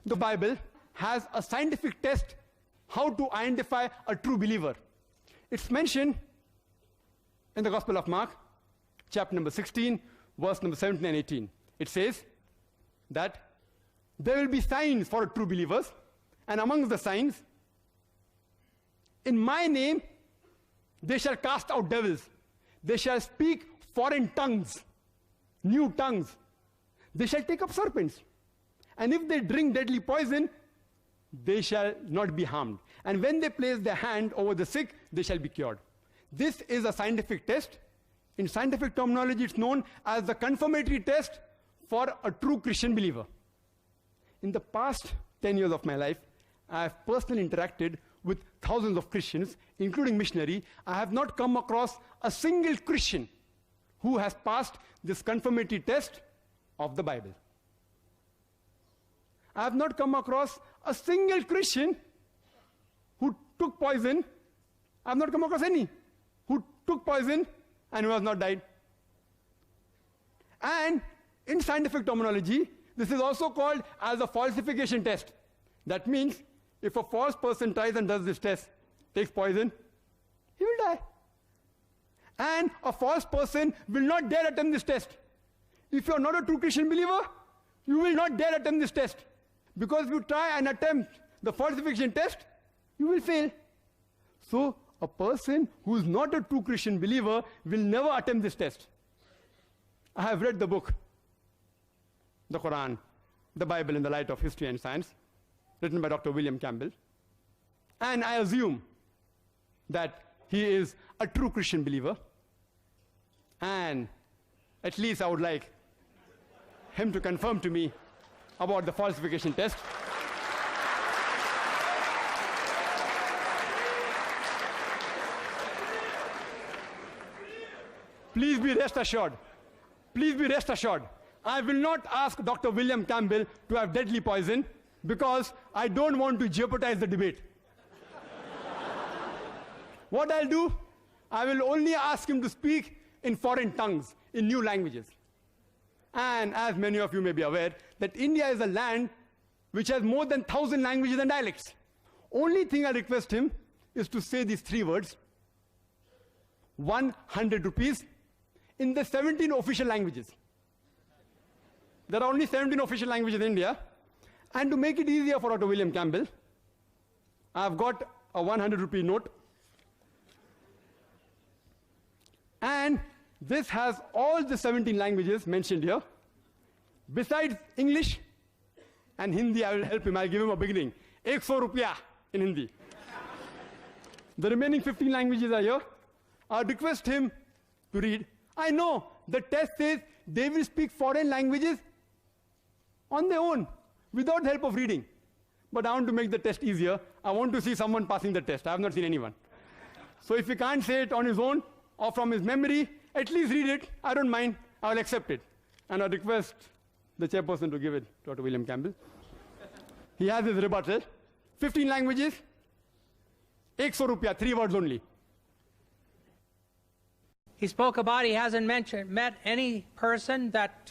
the Bible has a scientific test how to identify a true believer. It's mentioned in the Gospel of Mark, chapter number 16, verse number 17 and 18. It says that there will be signs for true believers, and among the signs, in my name, they shall cast out devils. They shall speak foreign tongues, new tongues. They shall take up serpents. And if they drink deadly poison, they shall not be harmed. And when they place their hand over the sick, they shall be cured. This is a scientific test. In scientific terminology, it's known as the confirmatory test for a true Christian believer. In the past 10 years of my life, I have personally interacted with thousands of Christians, including missionaries. I have not come across a single Christian who has passed this confirmatory test of the Bible. I have not come across a single Christian who took poison. I have not come across any who took poison and who has not died. And in scientific terminology, this is also called as a falsification test. That means if a false person tries and does this test, takes poison, he will die. And a false person will not dare attempt this test. If you are not a true Christian believer, you will not dare attempt this test. Because if you try and attempt the falsification test, you will fail. So, a person who is not a true Christian believer will never attempt this test. I have read the book, the Quran, the Bible in the Light of History and Science, written by Dr. Wiliam Campbell. And I assume that he is a true Christian believer. And at least I would like him to confirm to me about the falsification test. Please be rest assured. Please be rest assured. I will not ask Dr. Wiliam Campbell to have deadly poison because I don't want to jeopardize the debate. What I'll do, I will only ask him to speak in foreign tongues, in new languages. And as many of you may be aware, that India is a land which has more than 1,000 languages and dialects. Only thing I request him is to say these three words, 100 rupees, in the 17 official languages. There are only 17 official languages in India. And to make it easier for Dr. Wiliam Campbell, I've got a 100 rupee note. And this has all the 17 languages mentioned here. Besides English and Hindi, I will help him. I'll give him a beginning. 100 rupiah in Hindi. The remaining 15 languages are here. I'll request him to read. I know the test says they will speak foreign languages on their own, without help of reading. But I want to make the test easier. I want to see someone passing the test. I have not seen anyone. So if he can't say it on his own or from his memory, at least read it. I don't mind. I will accept it. And I request the chairperson to give it to Dr. Wiliam Campbell. He has his rebuttal. 15 languages, 100 rupiah, 3 words only. He spoke about he hasn't met any person that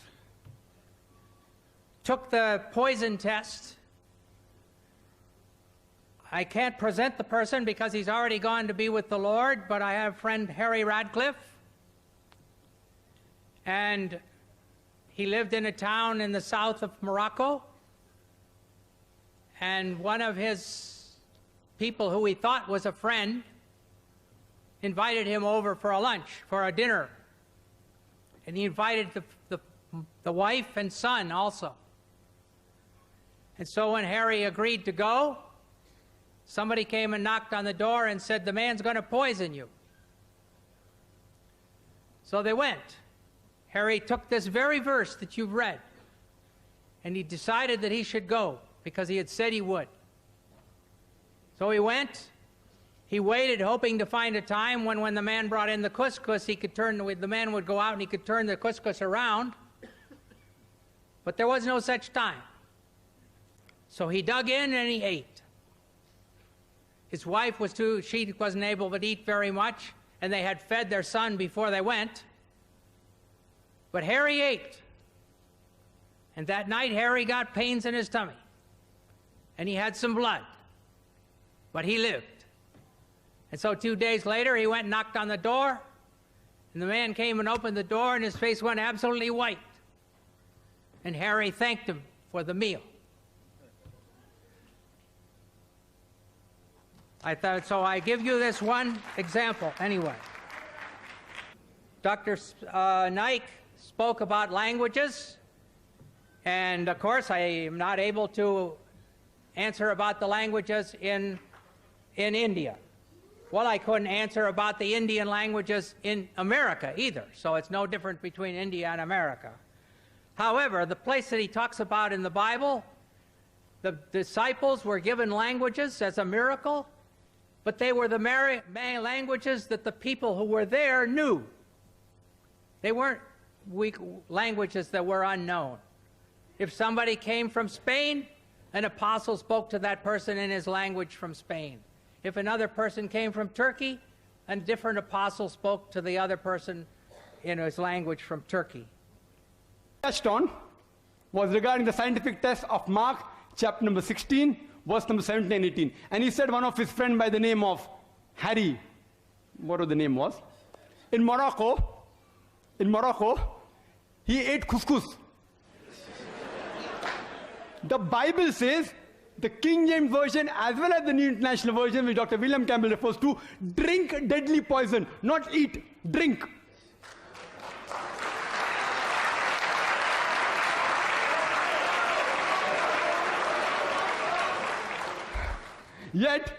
took the poison test. I can't present the person because he's already gone to be with the Lord, but I have a friend, Harry Radcliffe, and he lived in a town in the south of Morocco, and one of his people who he thought was a friend invited him over for a lunch, for a dinner. And he invited the wife and son also. And so when Harry agreed to go, somebody came and knocked on the door and said, the man's going to poison you. So they went. Harry took this very verse that you've read, and he decided that he should go because he had said he would. So he went. He waited, hoping to find a time when the man brought in the couscous, he could turn, the man would go out and he could turn the couscous around. But there was no such time. So he dug in and he ate. His wife she wasn't able to eat very much, and they had fed their son before they went. But Harry ate. And that night, Harry got pains in his tummy. and he had some blood, but he lived. And so 2 days later, he went and knocked on the door, and the man came and opened the door, and his face went absolutely white. And Harry thanked him for the meal. So I give you this one example anyway. Dr. Naik spoke about languages, and of course I am not able to answer about the languages in India. Well, I couldn't answer about the Indian languages in America either, so it's no different between India and America. However, the place that he talks about in the Bible, the disciples were given languages as a miracle, but they were the languages that the people who were there knew. They weren't weak languages that were unknown. If somebody came from Spain, an apostle spoke to that person in his language from Spain. If another person came from Turkey, a different apostle spoke to the other person in his language from Turkey. Touched on was regarding the scientific test of Mark, chapter number 16, verse number 17 and 18. And he said one of his friends by the name of Harry, whatever the name was, in Morocco, he ate couscous. The Bible says, the King James Version as well as the New International Version, which Dr. William Campbell refers to, drink deadly poison, not eat, drink. Yet,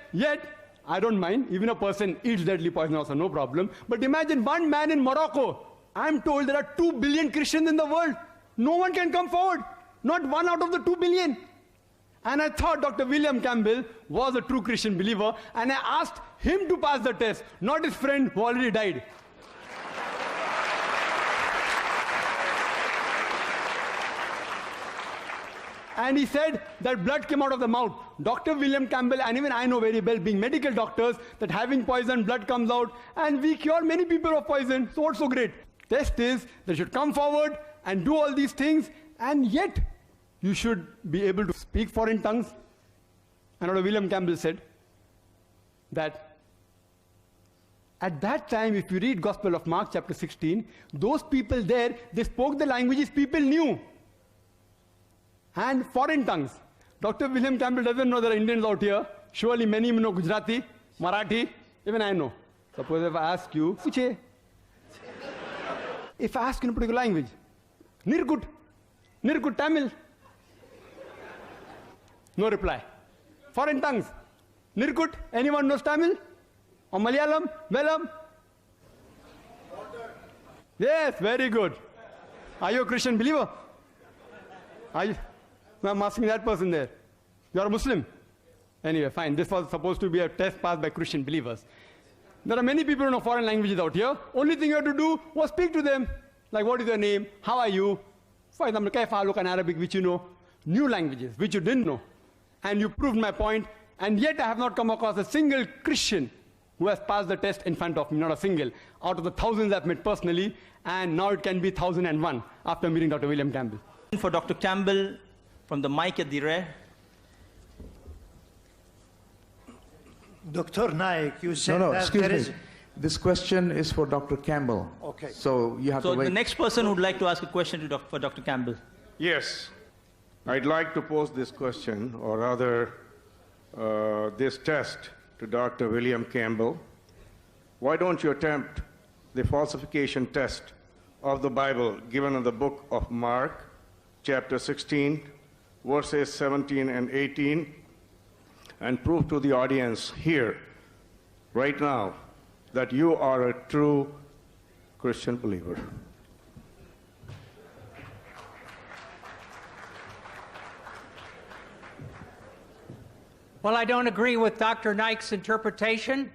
I don't mind, even a person eats deadly poison also, no problem. But imagine one man in Morocco. I'm told there are 2 billion Christians in the world. No one can come forward. Not one out of the 2 billion. And I thought Dr. William Campbell was a true Christian believer, and I asked him to pass the test, not his friend who already died. And he said that blood came out of the mouth. Dr. William Campbell, and even I know very well, being medical doctors, that having poison, blood comes out, and we cure many people of poison, so what's so great? Test is, they should come forward and do all these things, and yet you should be able to speak foreign tongues. And Dr. William Campbell said that at that time, if you read Gospel of Mark chapter 16, those people there, they spoke the languages people knew. And foreign tongues. Dr. William Campbell doesn't know there are Indians out here. Surely many know Gujarati, Marathi, even I know. Suppose if I ask you, Puche. If I ask you in a particular language, Nirgut Tamil. No reply. Foreign tongues. Nirgut, anyone knows Tamil? Or Malayalam? Velam? Yes, very good. Are you a Christian believer? Are you? I'm asking that person there. You're a Muslim? Anyway, fine. This was supposed to be a test passed by Christian believers. There are many people who know foreign languages out here. Only thing you have to do was speak to them. Like, what is your name? How are you? For example, Kaifa Look in Arabic, which you know. New languages, which you didn't know. And you proved my point. And yet I have not come across a single Christian who has passed the test in front of me. Not a single. Out of the thousands I've met personally. And now it can be 1001 after meeting Dr. William Campbell. For Dr. Campbell, from the mic at the rear. Dr. Naik, you said No, that excuse there me. is... This question is for Dr. Campbell. Okay. So you have to So wait. the next person would like to ask a question for Dr. Campbell. Yes. I'd like to pose this question, or rather, this test to Dr. William Campbell. Why don't you attempt the falsification test of the Bible given in the book of Mark, chapter 16, verses 17 and 18, and prove to the audience here, right now, that you are a true Christian believer? Well, I don't agree with Dr. Naik's interpretation.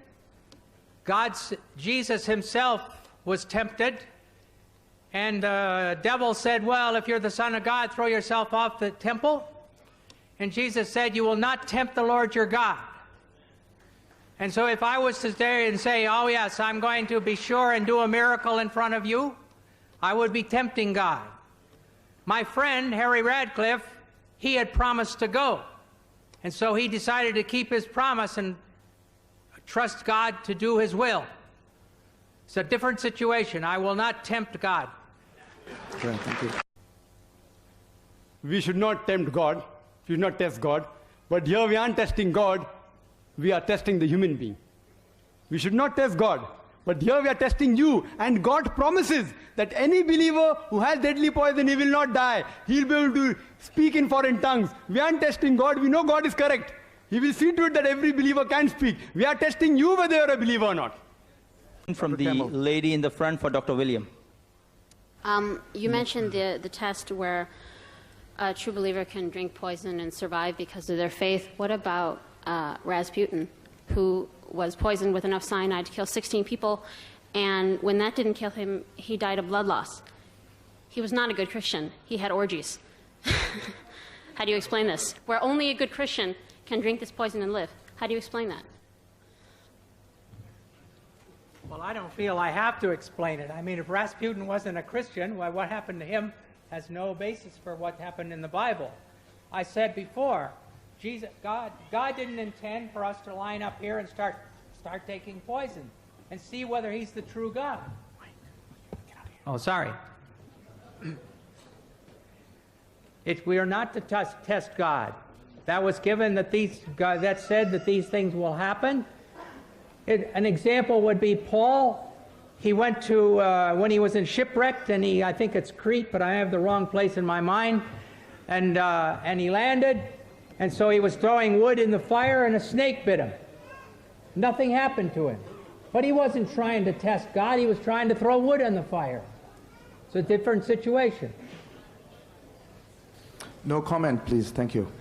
Jesus himself was tempted, and the devil said, well, if you're the Son of God, throw yourself off the temple. And Jesus said, you will not tempt the Lord your God. And so if I was to stay and say, oh yes, I'm going to be sure and do a miracle in front of you, I would be tempting God. My friend, Harry Radcliffe, he had promised to go. And so he decided to keep his promise and trust God to do his will. It's a different situation. I will not tempt God. Okay, thank you. We should not tempt God, we should not test God, but here we aren't testing God, we are testing the human being. We should not test God, but here we are testing you, and God promises that any believer who has deadly poison, he will not die. He'll be able to speak in foreign tongues. We aren't testing God, we know God is correct. He will see to it that every believer can speak. We are testing you whether you're a believer or not. From the lady in the front for Dr. William. You mentioned the test where a true believer can drink poison and survive because of their faith. What about Rasputin, who was poisoned with enough cyanide to kill 16 people, and when that didn't kill him, he died of blood loss? He was not a good Christian. He had orgies. How do you explain this? Where only a good Christian can drink this poison and live. How do you explain that? Well, I don't feel I have to explain it. I mean, if Rasputin wasn't a Christian, why, what happened to him has no basis for what happened in the Bible. I said before, God didn't intend for us to line up here and start taking poison and see whether he's the true God. Oh, sorry. We are not to test God. That was given that that said that these things will happen. An example would be Paul. He went to, when he was in shipwrecked, and I think it's Crete, but I have the wrong place in my mind, and he landed, and so he was throwing wood in the fire, and a snake bit him. Nothing happened to him. But he wasn't trying to test God, he was trying to throw wood in the fire. It's a different situation. No comment, please. Thank you.